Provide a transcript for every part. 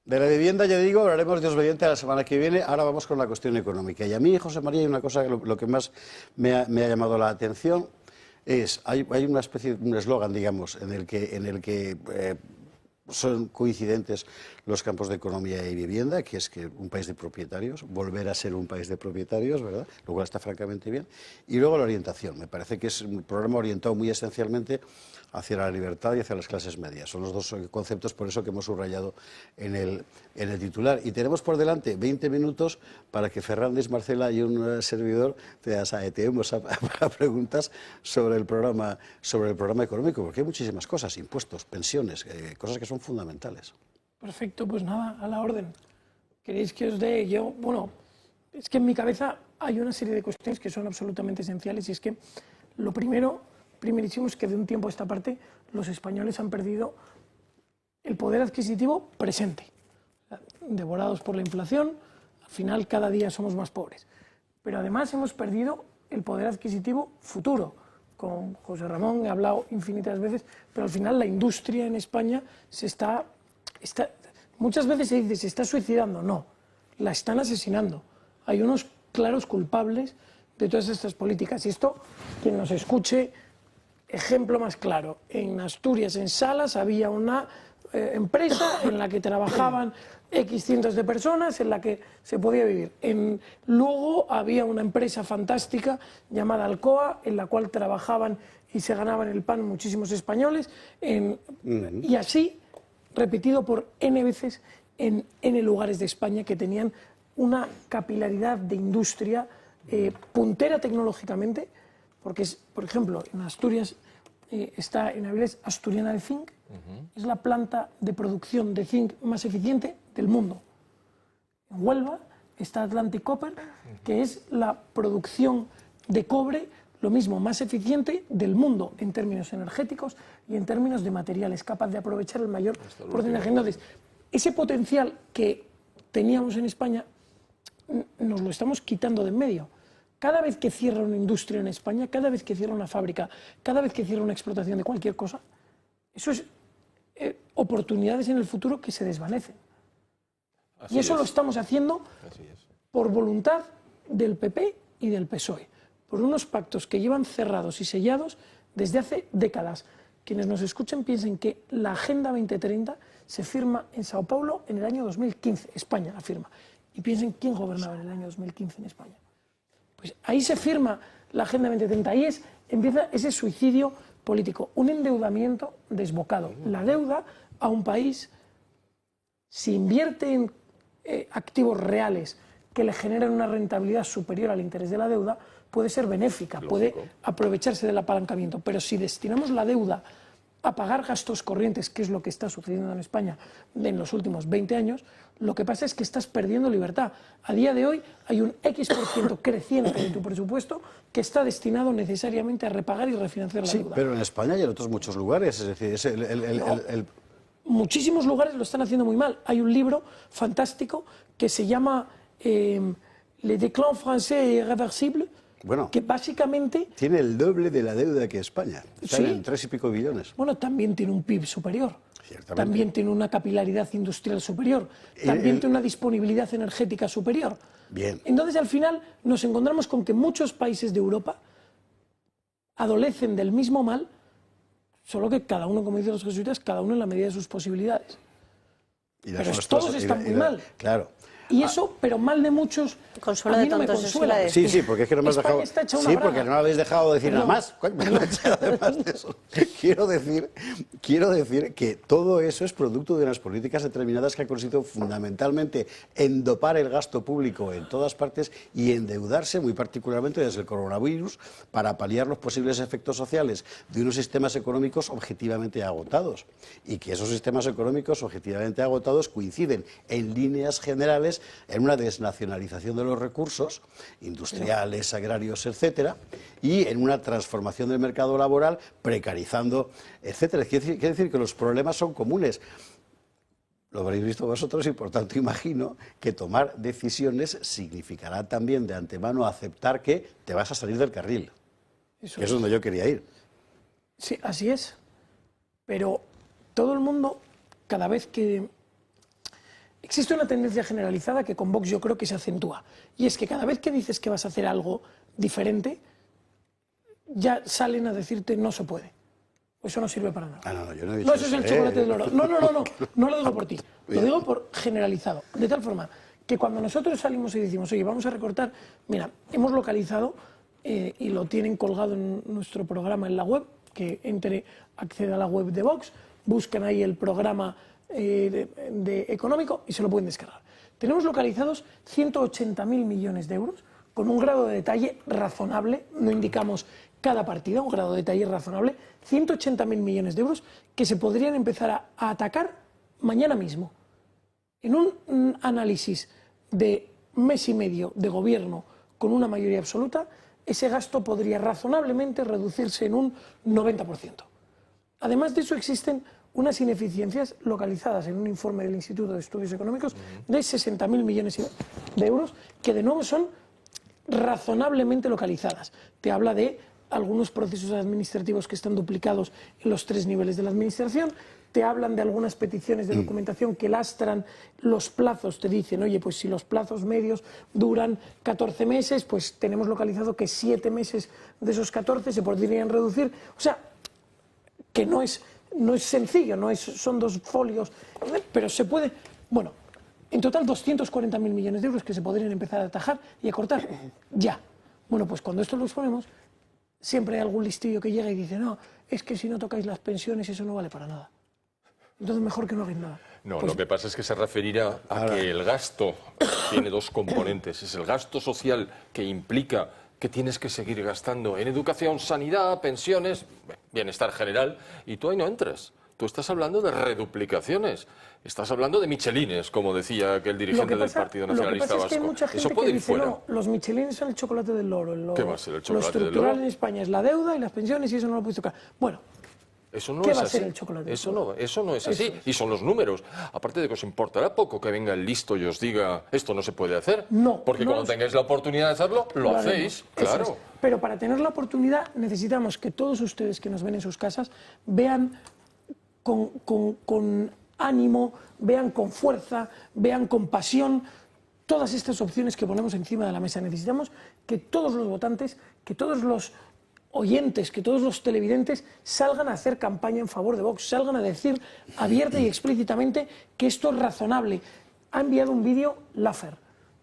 De la vivienda, ya digo, hablaremos Dios mediante la semana que viene. Ahora vamos con la cuestión económica. Y a mí, José María, hay una cosa que lo que más me ha llamado la atención es, hay una especie, un eslogan, digamos, en el que son coincidentes los campos de economía y vivienda, que es que un país de propietarios, volver a ser un país de propietarios, ¿verdad? Lo cual está francamente bien. Y luego la orientación. Me parece que es un programa orientado muy esencialmente hacia la libertad y hacia las clases medias. Son los dos conceptos, por eso, que hemos subrayado en el titular. Y tenemos por delante 20 minutos para que Fernández, Marcela y un servidor te asaeteemos a preguntas sobre el programa económico, porque hay muchísimas cosas, impuestos, pensiones, cosas que son fundamentales. Perfecto, pues nada, a la orden. ¿Queréis que os dé yo? Bueno, es que en mi cabeza hay una serie de cuestiones que son absolutamente esenciales y es que lo primerísimo es que de un tiempo a esta parte los españoles han perdido el poder adquisitivo presente. Devorados por la inflación, al final cada día somos más pobres. Pero además hemos perdido el poder adquisitivo futuro. Con José Ramón he hablado infinitas veces, pero al final la industria en España muchas veces se dice, se está suicidando. No, la están asesinando. Hay unos claros culpables de todas estas políticas. Y esto, quien nos escuche, ejemplo más claro. En Asturias, en Salas, había una empresa en la que trabajaban X cientos de personas, en la que se podía vivir. En Lugo había una empresa fantástica llamada Alcoa, en la cual trabajaban y se ganaban el pan muchísimos españoles. Y así, repetido por N veces en N lugares de España que tenían una capilaridad de industria puntera tecnológicamente, porque es, por ejemplo, en Asturias está en Avilés Asturiana de Zinc, es la planta de producción de zinc más eficiente del mundo. En Huelva está Atlantic Copper, que es la producción de cobre, lo mismo, más eficiente del mundo en términos energéticos y en términos de materiales, capaz de aprovechar el mayor porcentaje. Entonces, ese potencial que teníamos en España nos lo estamos quitando de en medio. Cada vez que cierra una industria en España, cada vez que cierra una fábrica, cada vez que cierra una explotación de cualquier cosa, eso es oportunidades en el futuro que se desvanecen. Y eso lo estamos haciendo por voluntad del PP y del PSOE, por unos pactos que llevan cerrados y sellados desde hace décadas. Quienes nos escuchen piensen que la Agenda 2030 se firma en Sao Paulo en el año 2015, España la firma, y piensen quién gobernaba en el año 2015 en España. Pues ahí se firma la Agenda 2030, ahí empieza ese suicidio político, un endeudamiento desbocado. La deuda a un país, si invierte en activos reales que le generan una rentabilidad superior al interés de la deuda, puede ser benéfica, puede aprovecharse del apalancamiento. Pero si destinamos la deuda a pagar gastos corrientes, que es lo que está sucediendo en España en los últimos 20 años, lo que pasa es que estás perdiendo libertad. A día de hoy hay un X% creciente de tu presupuesto que está destinado necesariamente a repagar y refinanciar la deuda. Pero en España y en otros muchos lugares, es decir, muchísimos lugares lo están haciendo muy mal. Hay un libro fantástico que se llama Le déclin français irréversible, bueno, que básicamente tiene el doble de la deuda que España. Está en 3 y pico billones. Bueno, también tiene un PIB superior. También tiene una capilaridad industrial superior. También tiene una disponibilidad energética superior. Bien. Entonces, al final, nos encontramos con que muchos países de Europa adolecen del mismo mal, solo que cada uno, como dicen los jesuitas, cada uno en la medida de sus posibilidades. Pero todos están muy mal. Claro. Y eso, pero mal de muchos, Consuelo a mí de no me tontos, consuela. Sí, porque es que no me has dejado. Sí, porque no me habéis dejado decir nada más. Además de eso, quiero decir que todo eso es producto de unas políticas determinadas que han consistido fundamentalmente en dopar el gasto público en todas partes y endeudarse, muy particularmente desde el coronavirus, para paliar los posibles efectos sociales de unos sistemas económicos objetivamente agotados. Y que esos sistemas económicos objetivamente agotados coinciden en líneas generales en una desnacionalización de los recursos industriales, agrarios, etcétera, y en una transformación del mercado laboral, precarizando, etcétera. Quiere decir que los problemas son comunes. Lo habréis visto vosotros y, por tanto, imagino que tomar decisiones significará también de antemano aceptar que te vas a salir del carril. Eso es donde yo quería ir. Sí, así es. Pero todo el mundo, cada vez que existe una tendencia generalizada que con Vox yo creo que se acentúa. Y es que cada vez que dices que vas a hacer algo diferente, ya salen a decirte no se puede. Eso no sirve para nada. No, yo no he dicho no, eso es el chocolate del oro. No lo digo por ti. Lo digo por generalizado. De tal forma que cuando nosotros salimos y decimos, oye, vamos a recortar, mira, hemos localizado, y lo tienen colgado en nuestro programa en la web, que acceda a la web de Vox, busquen ahí el programa de económico y se lo pueden descargar. Tenemos localizados 180.000 millones de euros con un grado de detalle razonable, no indicamos cada partida, un grado de detalle razonable, 180.000 millones de euros que se podrían empezar a atacar mañana mismo. En un análisis de mes y medio de gobierno con una mayoría absoluta, ese gasto podría razonablemente reducirse en un 90%. Además de eso, existen unas ineficiencias localizadas en un informe del Instituto de Estudios Económicos de 60.000 millones de euros, que de nuevo son razonablemente localizadas. Te habla de algunos procesos administrativos que están duplicados en los 3 niveles de la administración, te hablan de algunas peticiones de documentación que lastran los plazos, te dicen, oye, pues si los plazos medios duran 14 meses, pues tenemos localizado que 7 meses de esos 14 se podrían reducir. O sea, que no es sencillo, son 2 folios, pero se puede. Bueno, en total 240.000 millones de euros que se podrían empezar a atajar y a cortar ya. Bueno, pues cuando esto lo exponemos, siempre hay algún listillo que llega y dice, no, es que si no tocáis las pensiones eso no vale para nada. Entonces mejor que no hagáis nada. No, pues, lo que pasa es que se referirá a que el gasto tiene 2 componentes. Es el gasto social, que implica que tienes que seguir gastando en educación, sanidad, pensiones, bienestar general, y tú ahí no entras. Tú estás hablando de reduplicaciones, estás hablando de michelines, como decía aquel dirigente del Partido Nacionalista Vasco. Es que hay mucha gente eso puede que ir dice, fuera. No, los michelines son el chocolate del loro. ¿Qué va a ser el chocolate lo estructural del loro? en España es la deuda y las pensiones y eso no lo puedes tocar. Bueno, eso no ¿qué es va a así. ser el chocolate? Eso no es así. Y son los números. Aparte de que os importará poco que venga el listo y os diga esto no se puede hacer. No. Porque cuando tengáis la oportunidad de hacerlo, lo hacéis. Claro. Eso es. Pero para tener la oportunidad necesitamos que todos ustedes que nos ven en sus casas vean con ánimo, vean con fuerza, vean con pasión todas estas opciones que ponemos encima de la mesa. Necesitamos que todos los votantes, que todos los oyentes, que todos los televidentes salgan a hacer campaña en favor de Vox, salgan a decir abierta y explícitamente que esto es razonable. Ha enviado un vídeo Laffer.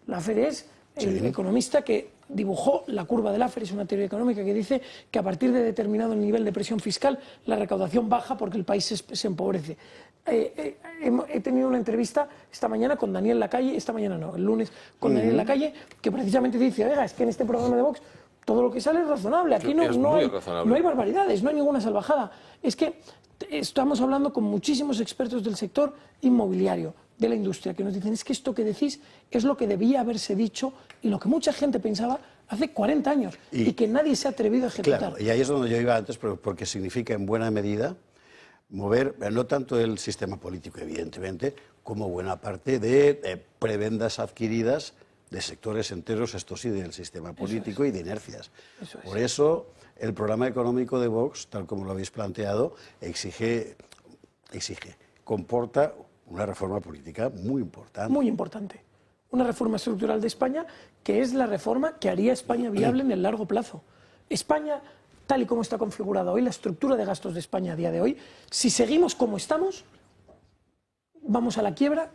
Laffer es el economista que dibujó la curva de Laffer, es una teoría económica que dice que a partir de determinado nivel de presión fiscal la recaudación baja porque el país se empobrece. He tenido una entrevista esta mañana con Daniel Lacalle, esta mañana no, el lunes, con Daniel Lacalle, que precisamente dice, oiga, es que en este programa de Vox todo lo que sale es razonable, aquí no hay barbaridades, no hay ninguna salvajada. Es que estamos hablando con muchísimos expertos del sector inmobiliario, de la industria, que nos dicen, es que esto que decís es lo que debía haberse dicho y lo que mucha gente pensaba hace 40 años y que nadie se ha atrevido a ejecutar. Claro, y ahí es donde yo iba antes, porque significa en buena medida mover, no tanto el sistema político, evidentemente, como buena parte de prebendas adquiridas de sectores enteros, esto sí, del sistema político y de inercias. Por eso, el programa económico de Vox, tal como lo habéis planteado, comporta una reforma política muy importante. Muy importante. Una reforma estructural de España, que es la reforma que haría España viable en el largo plazo. España, tal y como está configurada hoy, la estructura de gastos de España a día de hoy, si seguimos como estamos, vamos a la quiebra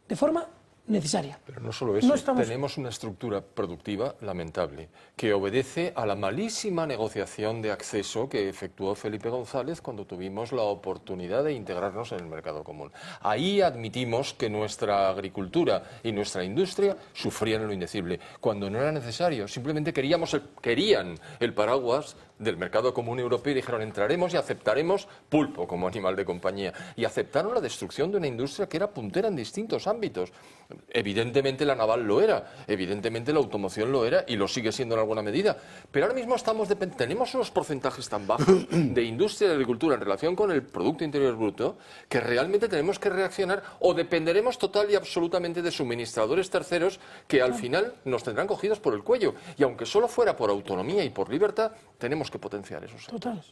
de forma necesaria. Pero no solo eso, tenemos una estructura productiva lamentable que obedece a la malísima negociación de acceso que efectuó Felipe González cuando tuvimos la oportunidad de integrarnos en el mercado común. Ahí admitimos que nuestra agricultura y nuestra industria sufrían lo indecible, cuando no era necesario. Simplemente querían el paraguas del mercado común europeo y dijeron, entraremos y aceptaremos pulpo como animal de compañía. Y aceptaron la destrucción de una industria que era puntera en distintos ámbitos. Evidentemente la naval lo era, evidentemente la automoción lo era y lo sigue siendo en alguna medida. Pero ahora mismo tenemos unos porcentajes tan bajos de industria y de agricultura en relación con el Producto Interior Bruto que realmente tenemos que reaccionar o dependeremos total y absolutamente de suministradores terceros que al final nos tendrán cogidos por el cuello. Y aunque solo fuera por autonomía y por libertad, tenemos que que potenciar esos sectores. Total.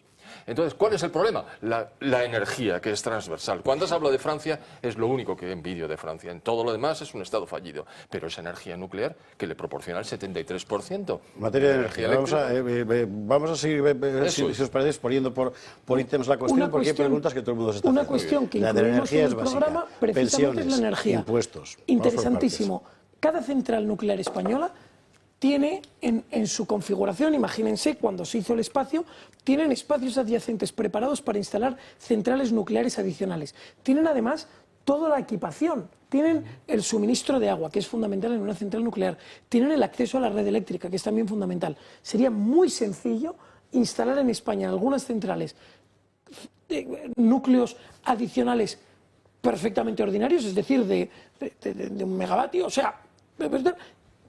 Entonces, ¿cuál es el problema? La energía, que es transversal. Cuando se habla de Francia, es lo único que envidio de Francia. En todo lo demás es un Estado fallido. Pero esa energía nuclear que le proporciona el 73%. En materia de energía, vamos a seguir, si os parece, exponiendo por ítems la cuestión, porque hay preguntas que todo el mundo se está haciendo. Una cuestión que la de la incluimos energía en es el básica. programa, precisamente, es la energía. Impuestos. Interesantísimo. Cada central nuclear española tiene en su configuración, imagínense, cuando se hizo el espacio, tienen espacios adyacentes preparados para instalar centrales nucleares adicionales. Tienen además toda la equipación, tienen el suministro de agua, que es fundamental en una central nuclear, tienen el acceso a la red eléctrica, que es también fundamental. Sería muy sencillo instalar en España en algunas centrales núcleos adicionales perfectamente ordinarios, es decir, de 1 megavatio, o sea,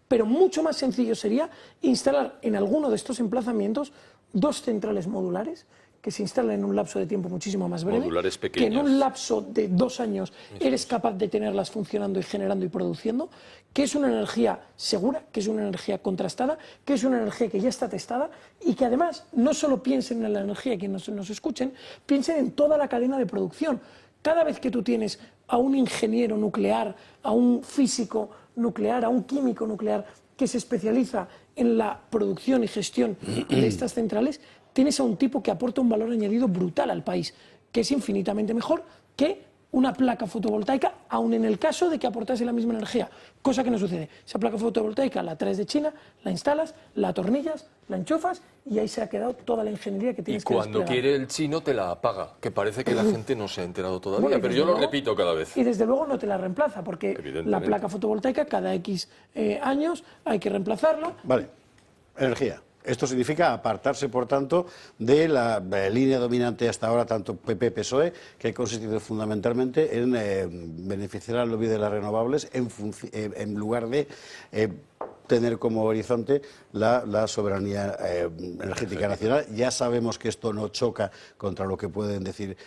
pero mucho más sencillo sería instalar en alguno de estos emplazamientos 2 centrales modulares que se instalan en un lapso de tiempo muchísimo más breve, modulares que pequeños, en un lapso de 2 años eres capaz de tenerlas funcionando y generando y produciendo, que es una energía segura, que es una energía contrastada, que es una energía que ya está testada y que además no solo piensen en la energía quienes nos escuchen, piensen en toda la cadena de producción. Cada vez que tú tienes a un ingeniero nuclear, a un físico nuclear, a un químico nuclear que se especializa en la producción y gestión de estas centrales, tienes a un tipo que aporta un valor añadido brutal al país, que es infinitamente mejor que una placa fotovoltaica, aun en el caso de que aportase la misma energía, cosa que no sucede. Esa placa fotovoltaica la traes de China, la instalas, la atornillas, la enchufas y ahí se ha quedado toda la ingeniería que tienes que desplegar. Y cuando quiere el chino te la apaga, que parece que la gente no se ha enterado todavía, bueno, pero yo lo repito cada vez. Y desde luego no te la reemplaza, porque la placa fotovoltaica cada X años hay que reemplazarla. Vale, energía. Esto significa apartarse, por tanto, de la línea dominante hasta ahora, tanto PP-PSOE, que ha consistido fundamentalmente en beneficiar al lobby de las renovables en lugar de tener como horizonte la soberanía energética nacional. Ya sabemos que esto no choca contra lo que pueden decir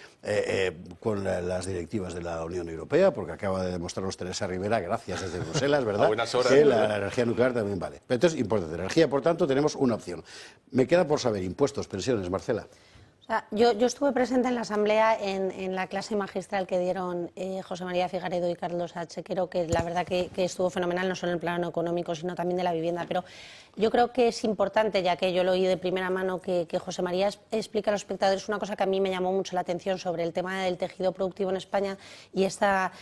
con las directivas de la Unión Europea, porque acaba de demostrarnos Teresa Rivera, gracias desde Bruselas, ¿verdad? A buenas horas. Que la energía nuclear también vale. Entonces, importante, energía, por tanto, tenemos una opción. Me queda por saber, impuestos, pensiones, Marcela. O sea, yo estuve presente en la asamblea en la clase magistral que dieron José María Figaredo y Carlos Achequero, que la verdad que estuvo fenomenal, no solo en el plano económico, sino también de la vivienda. Pero yo creo que es importante, ya que yo lo oí de primera mano, que José María explica a los espectadores una cosa que a mí me llamó mucho la atención sobre el tema del tejido productivo en España y esta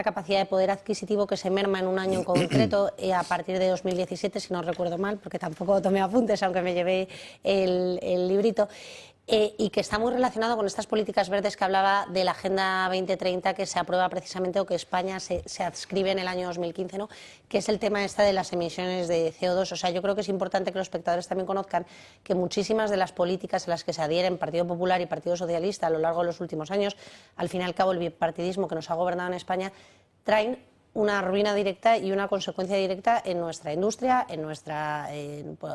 capacidad de poder adquisitivo que se merma en un año en concreto a partir de 2017, si no recuerdo mal, porque tampoco tomé apuntes, aunque me llevé el librito. Y que está muy relacionado con estas políticas verdes que hablaba de la Agenda 2030 que se aprueba precisamente o que España se adscribe en el año 2015, ¿no? Que es el tema de las emisiones de CO2. O sea, yo creo que es importante que los espectadores también conozcan que muchísimas de las políticas a las que se adhieren Partido Popular y Partido Socialista a lo largo de los últimos años, al fin y al cabo el bipartidismo que nos ha gobernado en España, traen una ruina directa y una consecuencia directa en nuestra industria, en nuestro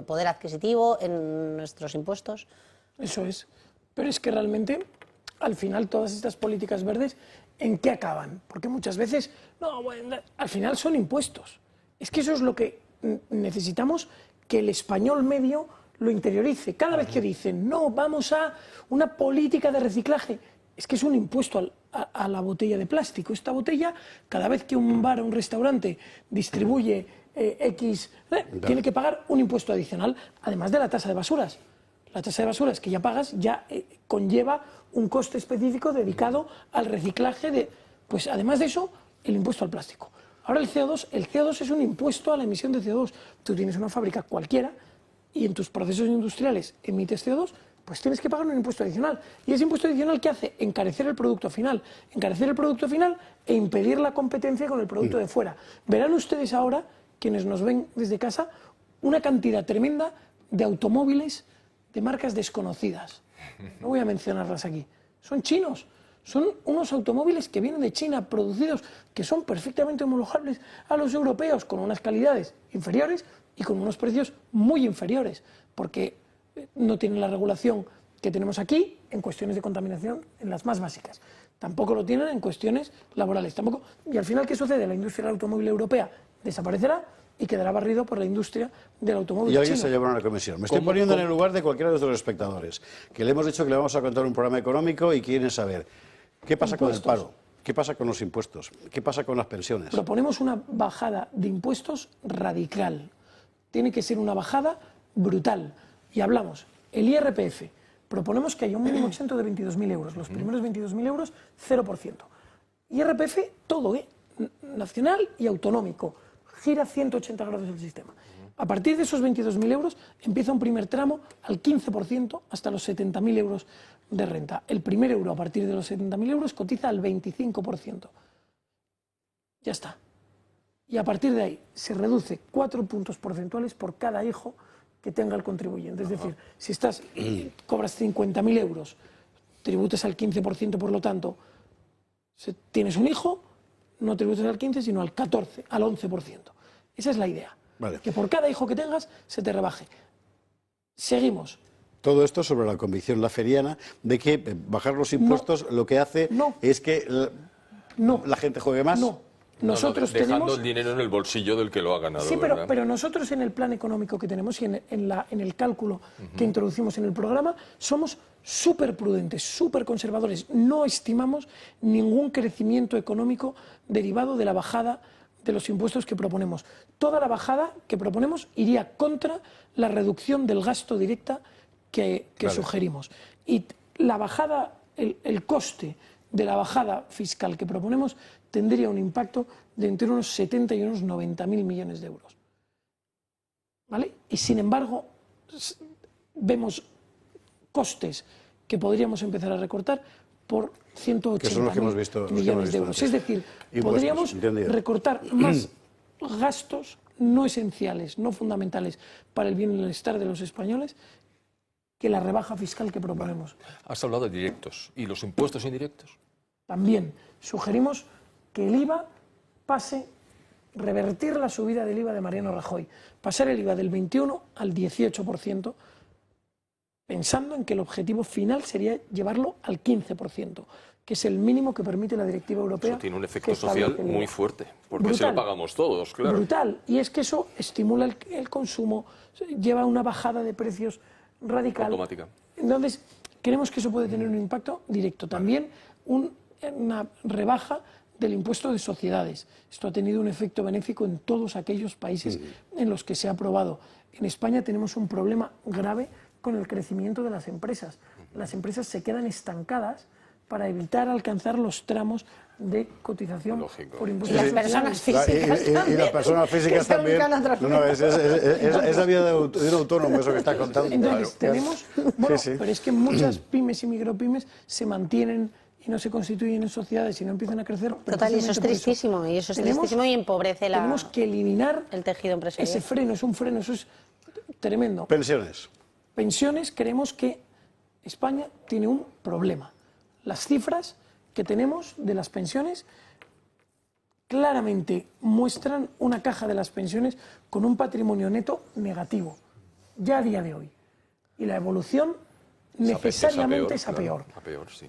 poder adquisitivo, en nuestros impuestos. Eso es. Pero es que realmente, al final, todas estas políticas verdes, ¿en qué acaban? Porque muchas veces, no, bueno, al final son impuestos. Es que eso es lo que necesitamos que el español medio lo interiorice. Cada vez que dicen, no, vamos a una política de reciclaje, es que es un impuesto a la botella de plástico. Esta botella, cada vez que un bar o un restaurante distribuye tiene que pagar un impuesto adicional, además de la tasa de basuras. La tasa de basuras que ya pagas ya conlleva un coste específico dedicado al reciclaje pues además de eso, el impuesto al plástico. Ahora el CO2 es un impuesto a la emisión de CO2. Tú tienes una fábrica cualquiera y en tus procesos industriales emites CO2, pues tienes que pagar un impuesto adicional. ¿Y ese impuesto adicional qué hace? Encarecer el producto final. Encarecer el producto final e impedir la competencia con el producto de fuera. Verán ustedes ahora, quienes nos ven desde casa, una cantidad tremenda de automóviles de marcas desconocidas. No voy a mencionarlas aquí. Son chinos. Son unos automóviles que vienen de China, producidos, que son perfectamente homologables a los europeos, con unas calidades inferiores y con unos precios muy inferiores, porque no tienen la regulación que tenemos aquí en cuestiones de contaminación, en las más básicas. Tampoco lo tienen en cuestiones laborales. Tampoco. Y al final, ¿qué sucede? La industria del automóvil europea desaparecerá y quedará barrido por la industria del automóvil Y alguien chino. se llevará una comisión. Me estoy poniendo en el lugar de cualquiera de nuestros espectadores, que le hemos dicho que le vamos a contar un programa económico y quieren saber qué pasa con el paro, qué pasa con los impuestos, qué pasa con las pensiones. Proponemos una bajada de impuestos radical. Tiene que ser una bajada brutal. Y hablamos, el IRPF. Proponemos que haya un mínimo exento de 22.000 euros. Los primeros 22.000 euros, 0%. IRPF, todo, nacional y autonómico. Gira 180 grados el sistema. A partir de esos 22.000 euros empieza un primer tramo al 15% hasta los 70.000 euros de renta. El primer euro a partir de los 70.000 euros cotiza al 25%. Ya está. Y a partir de ahí se reduce 4 puntos porcentuales por cada hijo que tenga el contribuyente. Es decir, si cobras 50.000 euros, tributas al 15%, por lo tanto, si tienes un hijo, no tributas al 15, sino al 14, al 11%. Esa es la idea. Vale. Que por cada hijo que tengas se te rebaje. Seguimos. Todo esto sobre la convicción laferiana de que bajar los impuestos lo que hace es que la gente juegue más. No. Nosotros dejando tenemos el dinero en el bolsillo del que lo ha ganado. Sí, ¿verdad? pero nosotros en el plan económico que tenemos y en el cálculo que introducimos en el programa somos súper prudentes, súper conservadores. No estimamos ningún crecimiento económico derivado de la bajada de los impuestos que proponemos. Toda la bajada que proponemos iría contra la reducción del gasto directa que sugerimos. Y la bajada, el coste de la bajada fiscal que proponemos tendría un impacto de entre unos 70 y unos 90.000 millones de euros. ¿Vale? Y sin embargo, vemos costes que podríamos empezar a recortar por 180.000 millones de euros. Es decir, podríamos recortar más gastos no esenciales, no fundamentales para el bienestar de los españoles que la rebaja fiscal que proponemos. Has hablado de directos. ¿Y los impuestos indirectos? También sugerimos que el IVA revertir la subida del IVA de Mariano Rajoy, pasar el IVA del 21 al 18%, pensando en que el objetivo final sería llevarlo al 15%, que es el mínimo que permite la directiva europea. Eso tiene un efecto social muy fuerte, porque se lo pagamos todos, claro. Brutal, y es que eso estimula el consumo, lleva a una bajada de precios radical. Automática. Entonces, creemos que eso puede tener un impacto directo. También una rebaja del impuesto de sociedades. Esto ha tenido un efecto benéfico en todos aquellos países en los que se ha aprobado. En España tenemos un problema grave con el crecimiento de las empresas. Las empresas se quedan estancadas para evitar alcanzar los tramos de cotización por impuestos. Las personas físicas y las personas físicas también. Es la vida de un autónomo eso que está contando. Entonces, tenemos... Bueno, sí. pero es que muchas pymes y micropymes se mantienen y no se constituyen en sociedades y no empiezan a crecer. Total, y eso es tristísimo, y empobrece tenemos que eliminar el tejido empresarial. Ese freno, es un freno, eso es tremendo. Pensiones. Pensiones, creemos que España tiene un problema. Las cifras que tenemos de las pensiones claramente muestran una caja de las pensiones con un patrimonio neto negativo, ya a día de hoy. Y la evolución necesariamente es a peor. A peor, sí.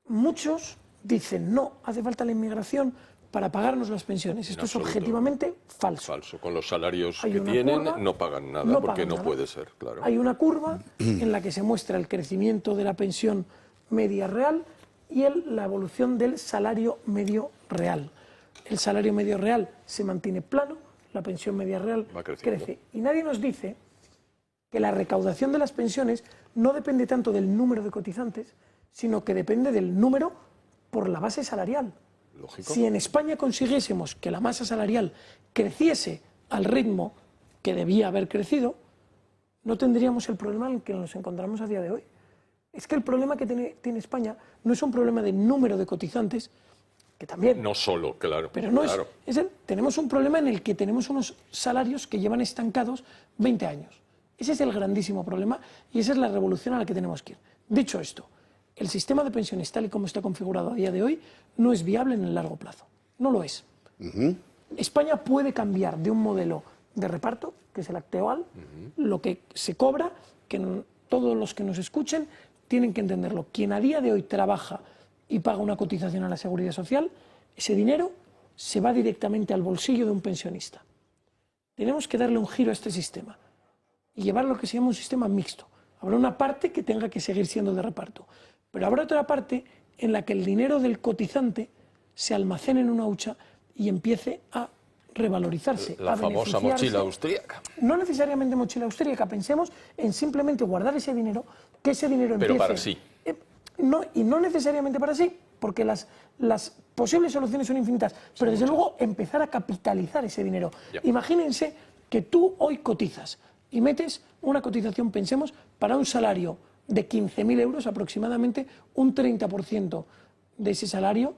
Muchos dicen, no, hace falta la inmigración para pagarnos las pensiones. Esto es objetivamente falso. Falso. Con los salarios que tienen no pagan nada, porque no puede ser, claro. Hay una curva en la que se muestra el crecimiento de la pensión media real y la evolución del salario medio real. El salario medio real se mantiene plano, la pensión media real crece. Y nadie nos dice que la recaudación de las pensiones no depende tanto del número de cotizantes, sino que depende del número por la base salarial. Lógico. Si en España consiguiésemos que la masa salarial creciese al ritmo que debía haber crecido, no tendríamos el problema en el que nos encontramos a día de hoy. Es que el problema que tiene España no es un problema de número de cotizantes, que también... No solo, claro. Pero no tenemos un problema en el que tenemos unos salarios que llevan estancados 20 años. Ese es el grandísimo problema y esa es la revolución a la que tenemos que ir. Dicho esto, el sistema de pensiones tal y como está configurado a día de hoy no es viable en el largo plazo. No lo es. España puede cambiar de un modelo de reparto, que es el actual, lo que se cobra, que todos los que nos escuchen tienen que entenderlo. Quien a día de hoy trabaja y paga una cotización a la Seguridad Social, ese dinero se va directamente al bolsillo de un pensionista. Tenemos que darle un giro a este sistema y llevar lo que se llama un sistema mixto. Habrá una parte que tenga que seguir siendo de reparto, pero habrá otra parte en la que el dinero del cotizante se almacene en una hucha y empiece a revalorizarse. La a famosa beneficiarse. mochila austríaca. No necesariamente mochila austríaca, pensemos en simplemente guardar ese dinero, que ese dinero empiece... Pero para sí. Y no necesariamente para sí, porque las posibles soluciones son infinitas, pero desde luego empezar a capitalizar ese dinero. Ya. Imagínense que tú hoy cotizas y metes una cotización, pensemos, para un salario de 15.000 euros, aproximadamente un 30% de ese salario.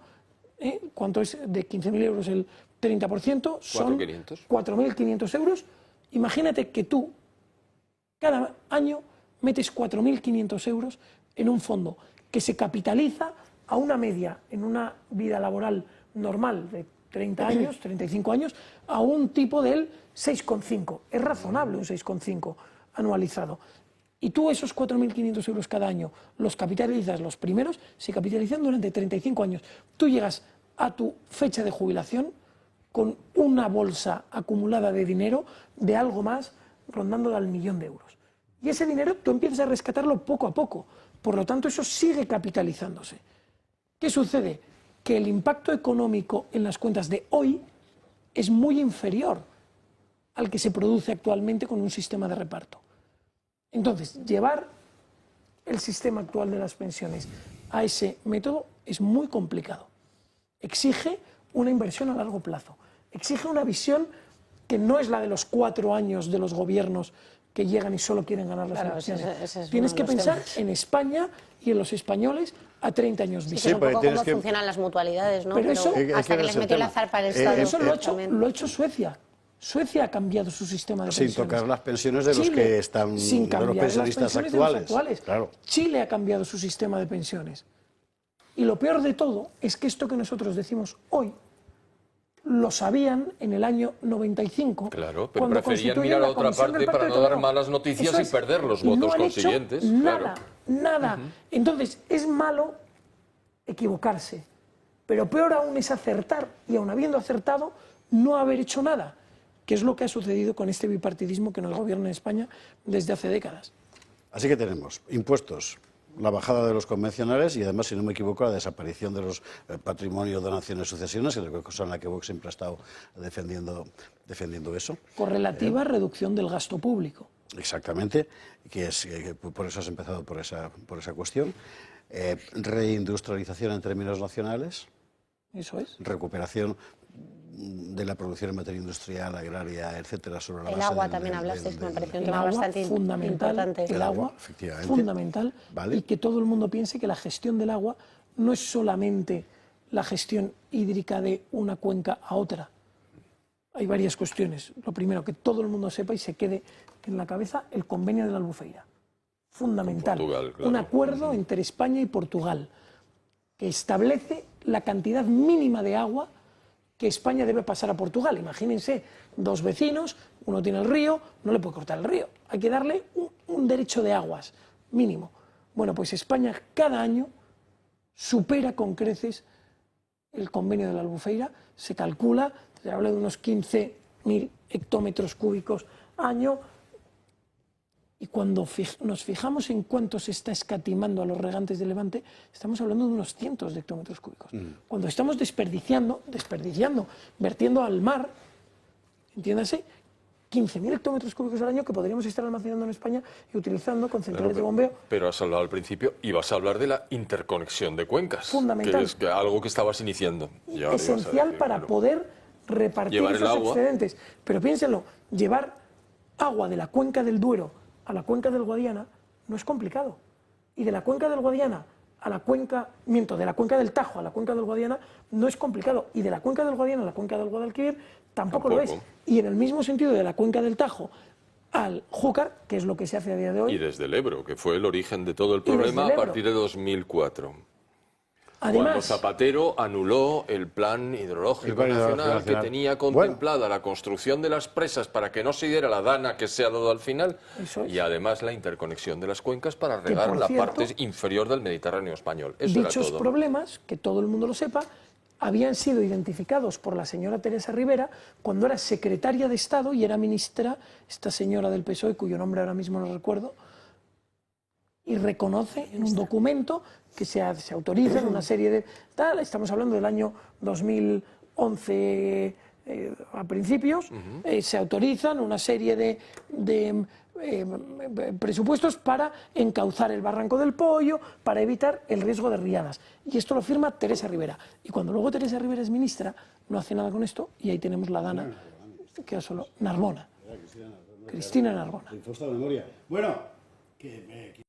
¿Cuánto es de 15.000 euros el 30%? Son 4.500 euros. Imagínate que tú cada año metes 4.500 euros en un fondo que se capitaliza a una media en una vida laboral normal de 30 años, 35 años, a un tipo del 6,5. Es razonable un 6,5 anualizado. Y tú esos 4.500 euros cada año los capitalizas, los primeros se capitalizan durante 35 años. Tú llegas a tu fecha de jubilación con una bolsa acumulada de dinero de algo más rondando al 1.000.000 de euros. Y ese dinero tú empiezas a rescatarlo poco a poco. Por lo tanto, eso sigue capitalizándose. ¿Qué sucede? Que el impacto económico en las cuentas de hoy es muy inferior al que se produce actualmente con un sistema de reparto. Entonces, llevar el sistema actual de las pensiones a ese método es muy complicado. Exige una inversión a largo plazo. Exige una visión que no es la de los 4 años de los gobiernos que llegan y solo quieren ganar las elecciones. Ese es Tienes uno que de los pensar temas. en España y en los españoles a 30 años Sí, vista. que es un poco tienes cómo que- funcionan las mutualidad, ¿no? Pero eso- hasta que les metió el tema. azar para el Estado. Eso lo también. ha hecho Suecia. Suecia ha cambiado su sistema de Sin pensiones. tocar las pensiones de los Chile, que están, sin de cambiar los las pensionistas pensiones de los actuales. Claro. Chile ha cambiado su sistema de pensiones. Y lo peor de todo es que esto que nosotros decimos hoy lo sabían en el año 95. Claro, pero cuando preferían constituyeron mirar a la otra Comisión parte del Pacto para de no dar Toledo. malas noticias Eso y es. perder los Y no votos han hecho consiguientes. Nada, Claro. nada. Entonces, es malo equivocarse, pero peor aún es acertar, y aun habiendo acertado, no haber hecho nada, que es lo que ha sucedido con este bipartidismo que nos gobierna en España desde hace décadas. Así que tenemos impuestos, la bajada de los convencionales y además, si no me equivoco, la desaparición de los patrimonios, donaciones, sucesiones, que es la cosa en la que Vox siempre ha estado defendiendo eso. Correlativa reducción del gasto público. Exactamente, que por eso has empezado por esa cuestión. Reindustrialización en términos nacionales, Eso es. recuperación de la producción en materia industrial, agraria, etcétera, sobre la El base agua del- también del- hablasteis, del- me pareció un El tema agua bastante fundamental, importante. el agua efectivamente. fundamental, Vale. y que todo el mundo piense que la gestión del agua no es solamente la gestión hídrica de una cuenca a otra. Hay varias cuestiones. Lo primero, que todo el mundo sepa y se quede en la cabeza el convenio de la Albufeira. Fundamental. Con Portugal, claro. Un acuerdo entre España y Portugal que establece la cantidad mínima de agua que España debe pasar a Portugal. Imagínense, dos vecinos, uno tiene el río, no le puede cortar el río. Hay que darle un derecho de aguas mínimo. Bueno, pues España cada año supera con creces el convenio de la Albufeira. Se calcula, se habla de unos 15.000 hectómetros cúbicos año. Y cuando nos fijamos en cuánto se está escatimando a los regantes de Levante, estamos hablando de unos cientos de hectómetros cúbicos. Cuando estamos desperdiciando, vertiendo al mar, entiéndase, 15.000 hectómetros cúbicos al año que podríamos estar almacenando en España y utilizando con centrales de bombeo. Pero has hablado al principio y vas a hablar de la interconexión de cuencas. Fundamental. Que es algo que estabas iniciando. Ya lo ibas a Esencial decir, para claro. poder repartir Llevar el esos agua. excedentes. Pero piénsenlo, llevar agua de la cuenca del Duero a la cuenca del Guadiana no es complicado. Y de la cuenca del Guadiana a la cuenca, de la cuenca del Tajo a la cuenca del Guadiana no es complicado. Y de la cuenca del Guadiana a la cuenca del Guadalquivir tampoco lo es. Tampoco. Y en el mismo sentido de la cuenca del Tajo al Júcar, que es lo que se hace a día de hoy. Y desde el Ebro, que fue el origen de todo el desde problema el a Ebro. partir de 2004. Cuando Además, Zapatero anuló el plan hidrológico El plan hidrológico nacional que nacional. tenía Bueno. contemplada la construcción de las presas para que no se diera la dana que se ha dado al final Eso es. y además la interconexión de las cuencas para Que, regar por la cierto, parte inferior del Mediterráneo español. Eso era dichos todo. problemas, que todo el mundo lo sepa, habían sido identificados por la señora Teresa Rivera cuando era secretaria de Estado y era ministra, esta señora del PSOE, cuyo nombre ahora mismo no recuerdo, y reconoce en un documento que se autorizan una serie de... tal, estamos hablando del año 2011 a principios, se autorizan una serie de presupuestos para encauzar el Barranco del Pollo, para evitar el riesgo de riadas. Y esto lo firma Teresa Rivera. Y cuando luego Teresa Rivera es ministra, no hace nada con esto y ahí tenemos la Dana, que solo Narbona. Cristina Narbona. Infausta memoria. Bueno, que